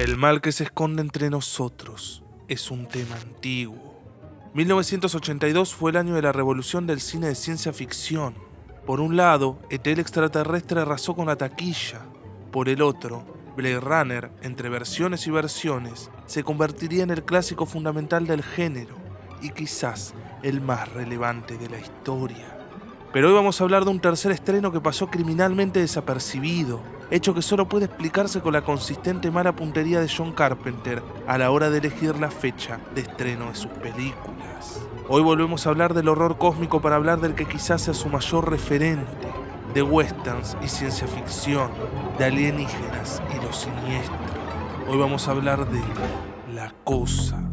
El mal que se esconde entre nosotros es un tema antiguo. 1982 fue el año de la revolución del cine de ciencia ficción. Por un lado, ET el extraterrestre arrasó con la taquilla. Por el otro, Blade Runner, entre versiones y versiones, se convertiría en el clásico fundamental del género y quizás el más relevante de la historia. Pero hoy vamos a hablar de un tercer estreno que pasó criminalmente desapercibido, hecho que solo puede explicarse con la consistente mala puntería de John Carpenter a la hora de elegir la fecha de estreno de sus películas. Hoy volvemos a hablar del horror cósmico para hablar del que quizás sea su mayor referente, de westerns y ciencia ficción, de alienígenas y lo siniestro. Hoy vamos a hablar de La Cosa.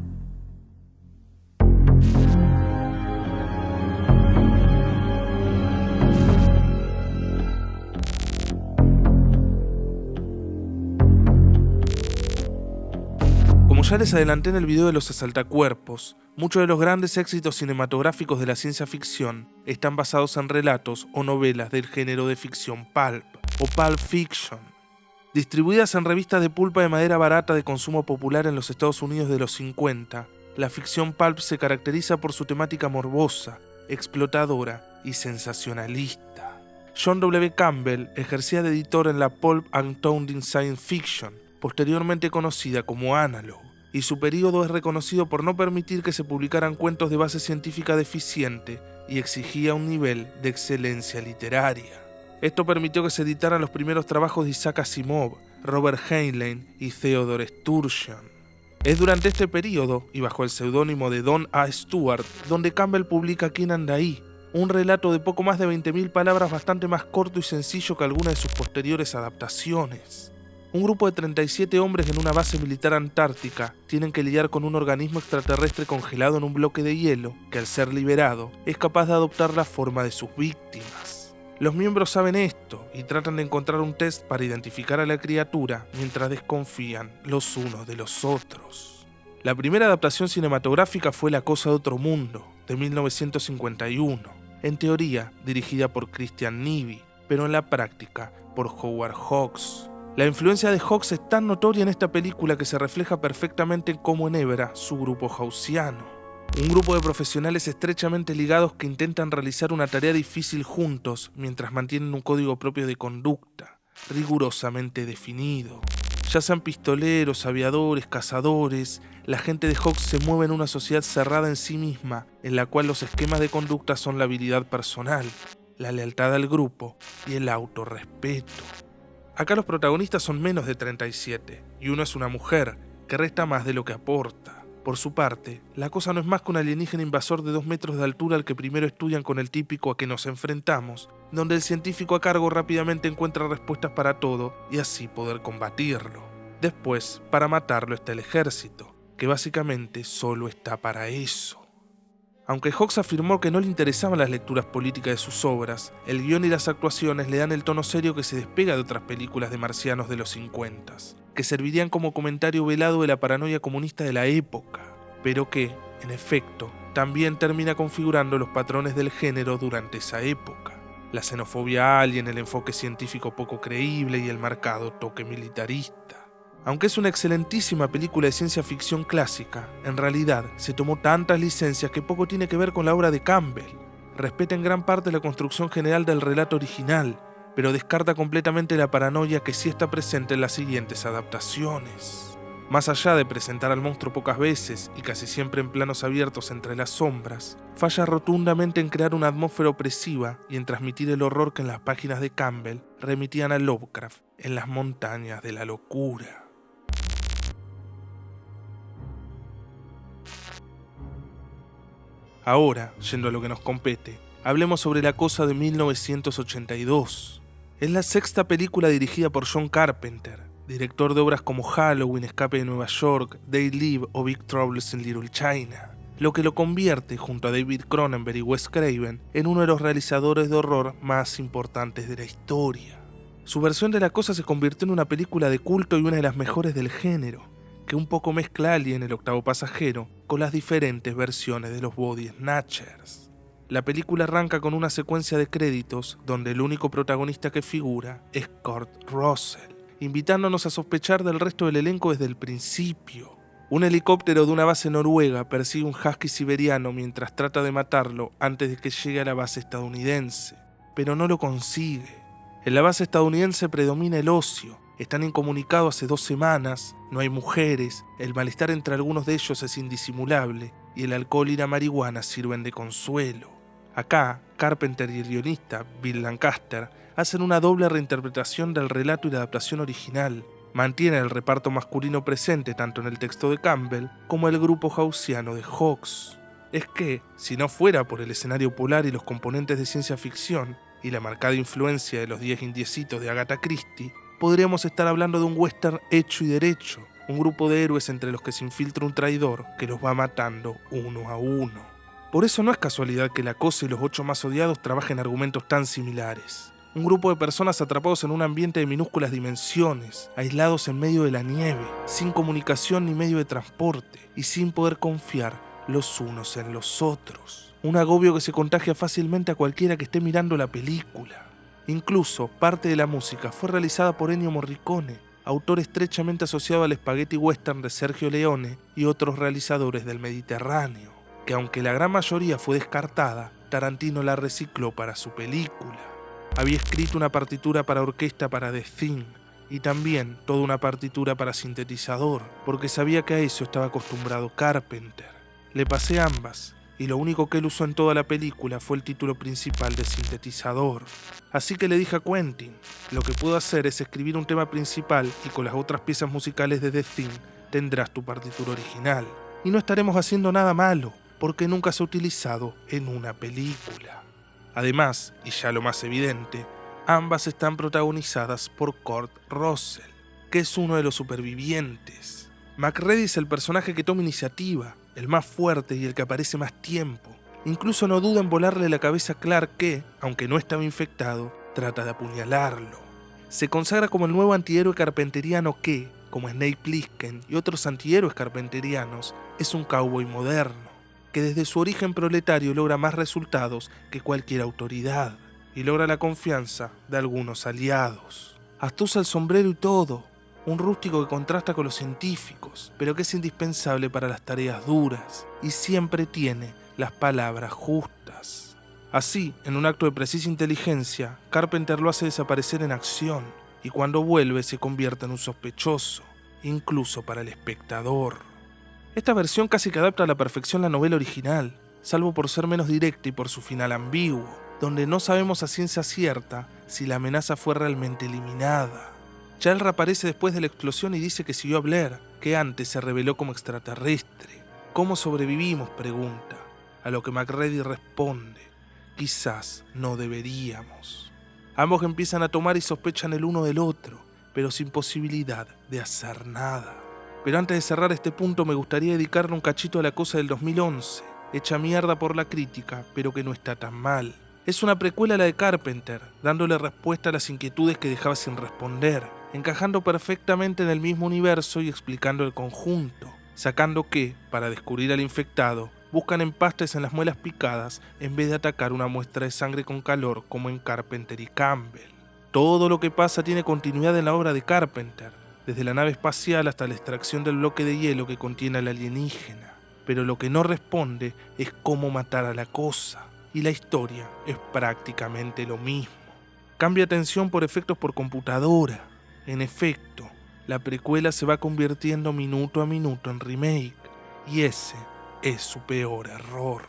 Como ya les adelanté en el video de los asaltacuerpos, muchos de los grandes éxitos cinematográficos de la ciencia ficción están basados en relatos o novelas del género de ficción pulp o pulp fiction. Distribuidas en revistas de pulpa de madera barata de consumo popular en los Estados Unidos de los 50, la ficción pulp se caracteriza por su temática morbosa, explotadora y sensacionalista. John W. Campbell ejercía de editor en la Pulp and Town Science Fiction, posteriormente conocida como Analog, y su período es reconocido por no permitir que se publicaran cuentos de base científica deficiente y exigía un nivel de excelencia literaria. Esto permitió que se editaran los primeros trabajos de Isaac Asimov, Robert Heinlein y Theodore Sturgeon. Es durante este período, y bajo el seudónimo de Don A. Stewart, donde Campbell publica King and I, un relato de poco más de 20.000 palabras bastante más corto y sencillo que algunas de sus posteriores adaptaciones. Un grupo de 37 hombres en una base militar antártica tienen que lidiar con un organismo extraterrestre congelado en un bloque de hielo que, al ser liberado, es capaz de adoptar la forma de sus víctimas. Los miembros saben esto y tratan de encontrar un test para identificar a la criatura mientras desconfían los unos de los otros. La primera adaptación cinematográfica fue La Cosa de Otro Mundo, de 1951, en teoría dirigida por Christian Nyby, pero en la práctica por Howard Hawks. La influencia de Hawks es tan notoria en esta película que se refleja perfectamente en cómo enhebra su grupo hawksiano. Un grupo de profesionales estrechamente ligados que intentan realizar una tarea difícil juntos mientras mantienen un código propio de conducta, rigurosamente definido. Ya sean pistoleros, aviadores, cazadores, la gente de Hawks se mueve en una sociedad cerrada en sí misma, en la cual los esquemas de conducta son la habilidad personal, la lealtad al grupo y el autorrespeto. Acá los protagonistas son menos de 37, y uno es una mujer, que resta más de lo que aporta. Por su parte, la cosa no es más que un alienígena invasor de 2 metros de altura al que primero estudian con el típico a que nos enfrentamos, donde el científico a cargo rápidamente encuentra respuestas para todo y así poder combatirlo. Después, para matarlo está el ejército, que básicamente solo está para eso. Aunque Hawks afirmó que no le interesaban las lecturas políticas de sus obras, el guión y las actuaciones le dan el tono serio que se despega de otras películas de marcianos de los 50, que servirían como comentario velado de la paranoia comunista de la época, pero que, en efecto, también termina configurando los patrones del género durante esa época. La xenofobia alien, el enfoque científico poco creíble y el marcado toque militarista. Aunque es una excelentísima película de ciencia ficción clásica, en realidad se tomó tantas licencias que poco tiene que ver con la obra de Campbell. Respeta en gran parte la construcción general del relato original, pero descarta completamente la paranoia que sí está presente en las siguientes adaptaciones. Más allá de presentar al monstruo pocas veces y casi siempre en planos abiertos entre las sombras, falla rotundamente en crear una atmósfera opresiva y en transmitir el horror que en las páginas de Campbell remitían a Lovecraft en las montañas de la locura. Ahora, yendo a lo que nos compete, hablemos sobre La Cosa de 1982. Es la sexta película dirigida por John Carpenter, director de obras como Halloween, Escape de Nueva York, They Live o Big Trouble in Little China, lo que lo convierte, junto a David Cronenberg y Wes Craven, en uno de los realizadores de horror más importantes de la historia. Su versión de La Cosa se convirtió en una película de culto y una de las mejores del género, que un poco mezcla Alien, el octavo pasajero, con las diferentes versiones de los Body Snatchers. La película arranca con una secuencia de créditos donde el único protagonista que figura es Kurt Russell, invitándonos a sospechar del resto del elenco desde el principio. Un helicóptero de una base noruega persigue un husky siberiano mientras trata de matarlo antes de que llegue a la base estadounidense, pero no lo consigue. En la base estadounidense predomina el ocio, están incomunicados hace 2 semanas, no hay mujeres, el malestar entre algunos de ellos es indisimulable y el alcohol y la marihuana sirven de consuelo. Acá, Carpenter y el guionista, Bill Lancaster, hacen una doble reinterpretación del relato y la adaptación original. Mantienen el reparto masculino presente tanto en el texto de Campbell como el grupo haussiano de Hawks. Es que, si no fuera por el escenario polar y los componentes de ciencia ficción y la marcada influencia de los 10 indiecitos de Agatha Christie, podríamos estar hablando de un western hecho y derecho, un grupo de héroes entre los que se infiltra un traidor que los va matando uno a uno. Por eso no es casualidad que La Cosa y Los 8 Más Odiados trabajen argumentos tan similares. Un grupo de personas atrapados en un ambiente de minúsculas dimensiones, aislados en medio de la nieve, sin comunicación ni medio de transporte y sin poder confiar los unos en los otros. Un agobio que se contagia fácilmente a cualquiera que esté mirando la película. Incluso parte de la música fue realizada por Ennio Morricone, autor estrechamente asociado al spaghetti western de Sergio Leone y otros realizadores del Mediterráneo, que aunque la gran mayoría fue descartada, Tarantino la recicló para su película. Había escrito una partitura para orquesta para The Thing y también toda una partitura para sintetizador, porque sabía que a eso estaba acostumbrado Carpenter. Le pasé ambas y lo único que él usó en toda la película fue el título principal de sintetizador. Así que le dije a Quentin, lo que puedo hacer es escribir un tema principal y con las otras piezas musicales de The Thing tendrás tu partitura original. Y no estaremos haciendo nada malo, porque nunca se ha utilizado en una película. Además, y ya lo más evidente, ambas están protagonizadas por Kurt Russell, que es uno de los supervivientes. MacReady es el personaje que toma iniciativa, el más fuerte y el que aparece más tiempo. Incluso no duda en volarle la cabeza a Clark que, aunque no estaba infectado, trata de apuñalarlo. Se consagra como el nuevo antihéroe carpenteriano que, como Snake Plissken y otros antihéroes carpenterianos, es un cowboy moderno, que desde su origen proletario logra más resultados que cualquier autoridad, y logra la confianza de algunos aliados. Hasta usa el sombrero y todo, un rústico que contrasta con los científicos, pero que es indispensable para las tareas duras, y siempre tiene las palabras justas. Así, en un acto de precisa inteligencia, Carpenter lo hace desaparecer en acción, y cuando vuelve se convierte en un sospechoso, incluso para el espectador. Esta versión casi que adapta a la perfección la novela original, salvo por ser menos directa y por su final ambiguo, donde no sabemos a ciencia cierta si la amenaza fue realmente eliminada. Charles reaparece después de la explosión y dice que siguió a Blair, que antes se reveló como extraterrestre. ¿Cómo sobrevivimos?, pregunta, a lo que MacReady responde, quizás no deberíamos. Ambos empiezan a tomar y sospechan el uno del otro, pero sin posibilidad de hacer nada. Pero antes de cerrar este punto me gustaría dedicarle un cachito a La Cosa del 2011, hecha mierda por la crítica, pero que no está tan mal. Es una precuela a la de Carpenter, dándole respuesta a las inquietudes que dejaba sin responder, encajando perfectamente en el mismo universo y explicando el conjunto, sacando que, para descubrir al infectado, buscan empastes en las muelas picadas en vez de atacar una muestra de sangre con calor como en Carpenter y Campbell. Todo lo que pasa tiene continuidad en la obra de Carpenter, desde la nave espacial hasta la extracción del bloque de hielo que contiene al alienígena, pero lo que no responde es cómo matar a la cosa, y la historia es prácticamente lo mismo. Cambia atención por efectos por computadora. En efecto, la precuela se va convirtiendo minuto a minuto en remake, y ese es su peor error.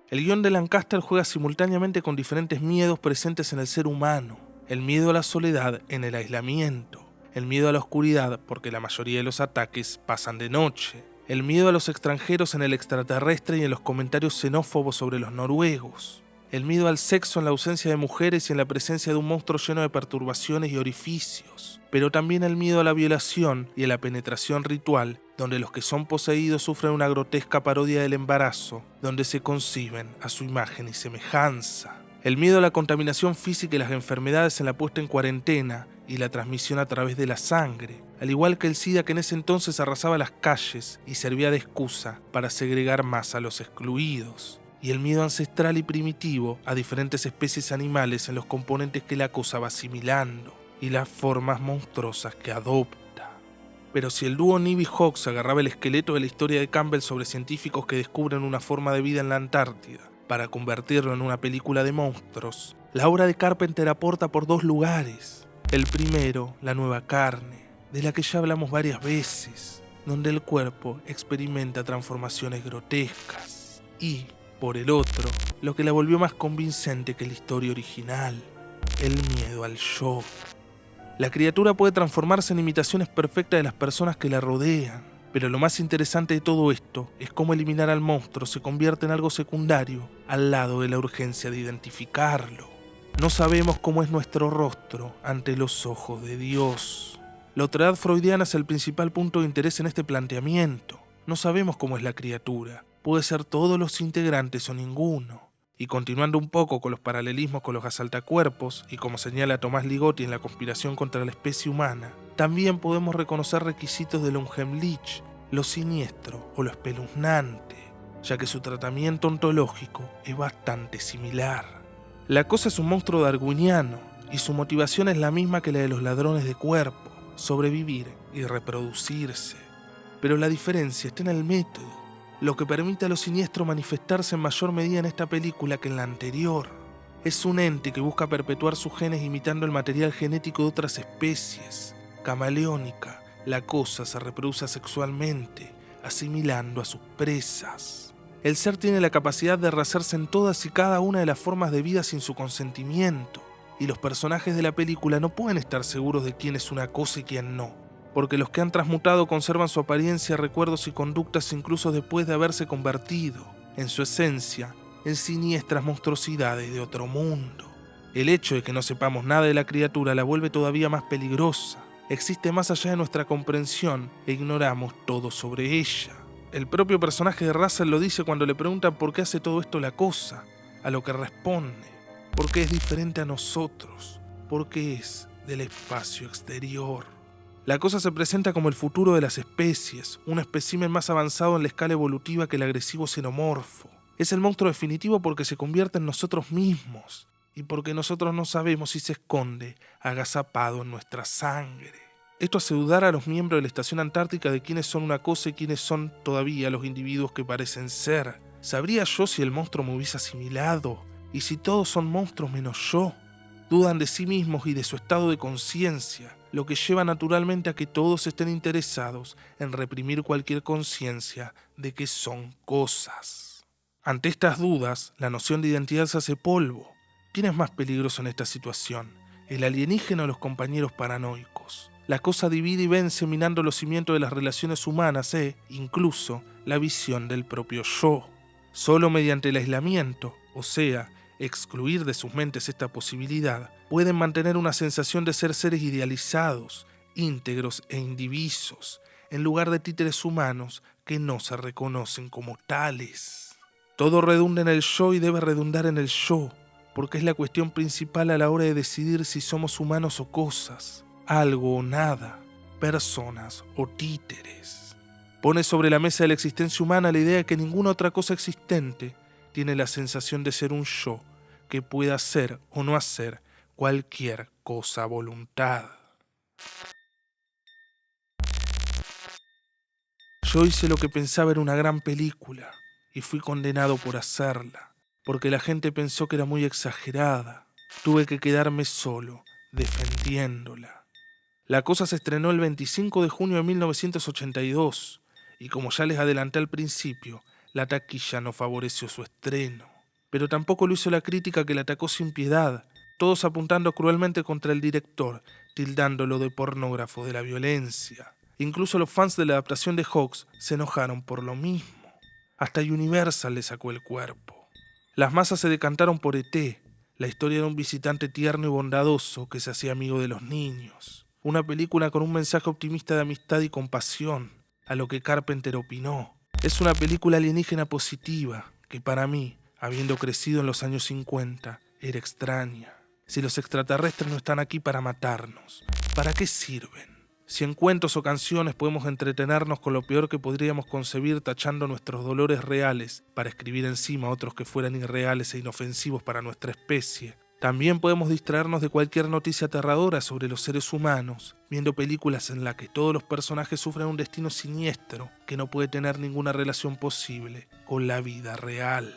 El guión de Lancaster juega simultáneamente con diferentes miedos presentes en el ser humano. El miedo a la soledad en el aislamiento, el miedo a la oscuridad porque la mayoría de los ataques pasan de noche, el miedo a los extranjeros en el extraterrestre y en los comentarios xenófobos sobre los noruegos, el miedo al sexo en la ausencia de mujeres y en la presencia de un monstruo lleno de perturbaciones y orificios, pero también el miedo a la violación y a la penetración ritual, donde los que son poseídos sufren una grotesca parodia del embarazo, donde se conciben a su imagen y semejanza. El miedo a la contaminación física y las enfermedades en la puesta en cuarentena y la transmisión a través de la sangre, al igual que el SIDA que en ese entonces arrasaba las calles y servía de excusa para segregar más a los excluidos. y el miedo ancestral y primitivo a diferentes especies animales en los componentes que la cosa va asimilando y las formas monstruosas que adopta. Pero si el dúo Neve y Hawks agarraba el esqueleto de la historia de Campbell sobre científicos que descubren una forma de vida en la Antártida para convertirlo en una película de monstruos, la obra de Carpenter aporta por 2 lugares. El primero, la nueva carne, de la que ya hablamos varias veces, donde el cuerpo experimenta transformaciones grotescas. Y, por el otro, lo que la volvió más convincente que la historia original, el miedo al shock. La criatura puede transformarse en imitaciones perfectas de las personas que la rodean, pero lo más interesante de todo esto es cómo eliminar al monstruo se convierte en algo secundario al lado de la urgencia de identificarlo. No sabemos cómo es nuestro rostro ante los ojos de Dios. La otredad freudiana es el principal punto de interés en este planteamiento. No sabemos cómo es la criatura, puede ser todos los integrantes o ninguno. Y continuando un poco con los paralelismos con los asaltacuerpos, y como señala Tomás Ligotti en La conspiración contra la especie humana, también podemos reconocer requisitos de Unheimlich, lo siniestro o lo espeluznante, ya que su tratamiento ontológico es bastante similar. La cosa es un monstruo darwiniano, y su motivación es la misma que la de los ladrones de cuerpo, sobrevivir y reproducirse. Pero la diferencia está en el método, lo que permite a lo siniestro manifestarse en mayor medida en esta película que en la anterior. Es un ente que busca perpetuar sus genes imitando el material genético de otras especies. Camaleónica, la cosa se reproduce sexualmente, asimilando a sus presas. El ser tiene la capacidad de rehacerse en todas y cada una de las formas de vida sin su consentimiento, y los personajes de la película no pueden estar seguros de quién es una cosa y quién no, porque los que han transmutado conservan su apariencia, recuerdos y conductas incluso después de haberse convertido, en su esencia, en siniestras monstruosidades de otro mundo. El hecho de que no sepamos nada de la criatura la vuelve todavía más peligrosa. Existe más allá de nuestra comprensión e ignoramos todo sobre ella. El propio personaje de Russell lo dice cuando le preguntan por qué hace todo esto la cosa, a lo que responde: porque es diferente a nosotros, porque es del espacio exterior. La cosa se presenta como el futuro de las especies, un espécimen más avanzado en la escala evolutiva que el agresivo xenomorfo. Es el monstruo definitivo porque se convierte en nosotros mismos, y porque nosotros no sabemos si se esconde agazapado en nuestra sangre. Esto hace dudar a los miembros de la Estación Antártica de quiénes son una cosa y quiénes son todavía los individuos que parecen ser. ¿Sabría yo si el monstruo me hubiese asimilado? ¿Y si todos son monstruos menos yo? Dudan de sí mismos y de su estado de conciencia, lo que lleva naturalmente a que todos estén interesados en reprimir cualquier conciencia de que son cosas. Ante estas dudas, la noción de identidad se hace polvo. ¿Quién es más peligroso en esta situación? ¿El alienígena o los compañeros paranoicos? La cosa divide y vence minando los cimientos de las relaciones humanas incluso, la visión del propio yo. Solo mediante el aislamiento, o sea, excluir de sus mentes esta posibilidad, pueden mantener una sensación de ser seres idealizados, íntegros e indivisos, en lugar de títeres humanos que no se reconocen como tales. Todo redunda en el yo y debe redundar en el yo, porque es la cuestión principal a la hora de decidir si somos humanos o cosas, algo o nada, personas o títeres. Pone sobre la mesa de la existencia humana la idea de que ninguna otra cosa existente tiene la sensación de ser un yo que pueda hacer o no hacer cualquier cosa a voluntad. Yo hice lo que pensaba era una gran película y fui condenado por hacerla, porque la gente pensó que era muy exagerada. Tuve que quedarme solo, defendiéndola. La cosa se estrenó el 25 de junio de 1982 y como ya les adelanté al principio, la taquilla no favoreció su estreno. Pero tampoco lo hizo la crítica que la atacó sin piedad, todos apuntando cruelmente contra el director, tildándolo de pornógrafo de la violencia. Incluso los fans de la adaptación de Hawks se enojaron por lo mismo. Hasta Universal le sacó el cuerpo. Las masas se decantaron por E.T., la historia de un visitante tierno y bondadoso que se hacía amigo de los niños. Una película con un mensaje optimista de amistad y compasión, a lo que Carpenter opinó. Es una película alienígena positiva, que para mí, habiendo crecido en los años 50, era extraña. Si los extraterrestres no están aquí para matarnos, ¿para qué sirven? Si en cuentos o canciones podemos entretenernos con lo peor que podríamos concebir tachando nuestros dolores reales para escribir encima otros que fueran irreales e inofensivos para nuestra especie, también podemos distraernos de cualquier noticia aterradora sobre los seres humanos, viendo películas en las que todos los personajes sufren un destino siniestro que no puede tener ninguna relación posible con la vida real.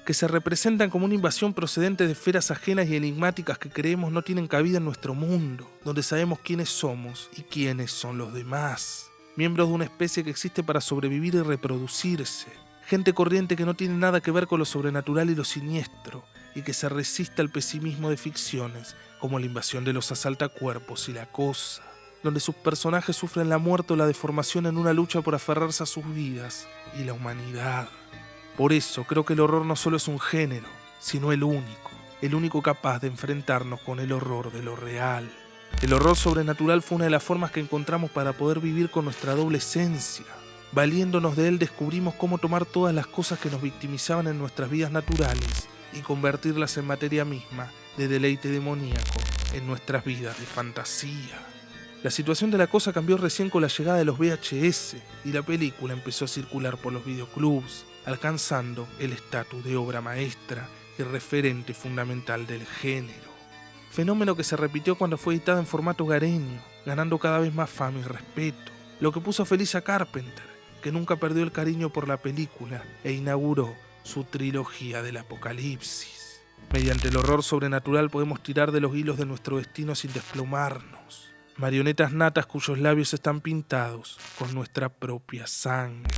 Que se representan como una invasión procedente de esferas ajenas y enigmáticas que creemos no tienen cabida en nuestro mundo, donde sabemos quiénes somos y quiénes son los demás. Miembros de una especie que existe para sobrevivir y reproducirse. Gente corriente que no tiene nada que ver con lo sobrenatural y lo siniestro, y que se resiste al pesimismo de ficciones, como La invasión de los asaltacuerpos y La cosa, donde sus personajes sufren la muerte o la deformación en una lucha por aferrarse a sus vidas y la humanidad. Por eso creo que el horror no solo es un género, sino el único capaz de enfrentarnos con el horror de lo real. El horror sobrenatural fue una de las formas que encontramos para poder vivir con nuestra doble esencia. Valiéndonos de él descubrimos cómo tomar todas las cosas que nos victimizaban en nuestras vidas naturales y convertirlas en materia misma de deleite demoníaco en nuestras vidas de fantasía. La situación de La cosa cambió recién con la llegada de los VHS y la película empezó a circular por los videoclubs, alcanzando el estatus de obra maestra y referente fundamental del género. Fenómeno que se repitió cuando fue editada en formato hogareño, ganando cada vez más fama y respeto, lo que puso feliz a Carpenter, que nunca perdió el cariño por la película e inauguró su trilogía del apocalipsis. Mediante el horror sobrenatural podemos tirar de los hilos de nuestro destino sin desplomarnos. Marionetas natas cuyos labios están pintados con nuestra propia sangre.